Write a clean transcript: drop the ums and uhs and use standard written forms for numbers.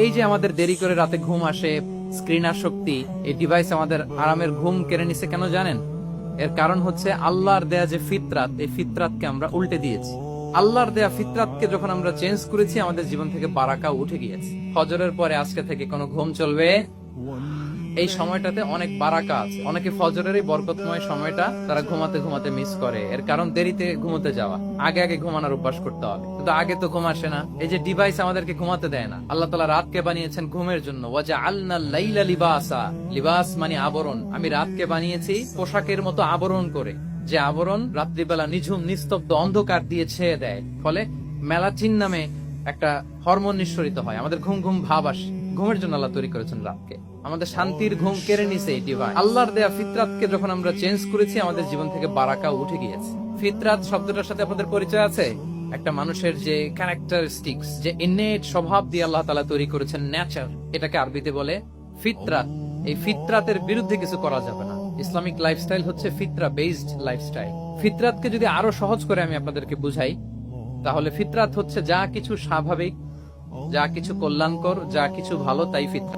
এই যে আমাদের দেরি করে রাতে ঘুম আসে, স্ক্রিন আসক্তি, এই ডিভাইস আমাদের আরামের ঘুম কেড়ে নিছে কেন জানেন? এর কারণ হচ্ছে আল্লাহর দেয়া যে ফিতরাত, এই ফিতরাতকে আমরা উল্টে দিয়েছি। আল্লাহর দেয়া ফিতরাতকে যখন আমরা চেঞ্জ করেছি, আমাদের জীবন থেকে বারাকা উঠে গিয়েছে। ফজরের পরে আজকে থেকে কোনো ঘুম চলবে। এই সময়টাতে অনেক বারাকা আছে। অনেকে ফজরের এই বরকতময় সময়টা তারা ঘুমাতে ঘুমাতে মিস করে। এর কারণ দেরিতে ঘুমোতে যাওয়া, আগে আগে ঘুমানোর অভ্যাস করতে হবে, কিন্তু আগে তো ঘুম আসে না। এই যে ডিভাইস আমাদেরকে ঘুমাতে দেয় না। আল্লাহ তাআলা রাতকে বানিয়েছেন ঘুমের জন্য। ওয়াজআলনা লাইলা লিবাসা, লিবাস মানে আবরণ। আমি রাতকে বানিয়েছি পোশাকের মতো আবরণ করে, যে আবরণ রাত্রিবেলা নিঝুম নিস্তব্ধ অন্ধকার দিয়ে ছেয়ে দেয়। ফলে মেলাটিন নামে একটা হরমোন নিঃসরিত হয়, আমাদের ঘুম ঘুম ভাব আসে। ঘুমের জন্য আল্লাহ তৈরি করেছেন রাতকে। আমাদের শান্তির ঘুম কেড়ে নিছে এই ডিভাইস। আল্লাহর দেয়া ফিতরাতকে যখন আমরা চেঞ্জ করেছি, আমাদের জীবন থেকে বারাকা উঠে গিয়েছে। ফিতরাত শব্দটার সাথে আপনাদের পরিচয় আছে? একটা মানুষের যে ক্যারেক্টারিস্টিক্স, যে ইননেট স্বভাব দিয়ে আল্লাহ তাআলা তৈরি করেছেন, নেচার, এটাকে আরবিতে বলে ফিতরাত। এই ফিতরাতের বিরুদ্ধে কিছু করা যাবে না। ইসলামিক লাইফস্টাইল হচ্ছে ফিতরা বেসড লাইফস্টাইল। ফিতরাতকে যদি আরো সহজ করে আমি আপনাদেরকে বুঝাই, তাহলে ফিতরাত হচ্ছে যা কিছু স্বাভাবিক, যা কিছু কল্যাণকর, যা কিছু ভালো, তাই ফিতরাত।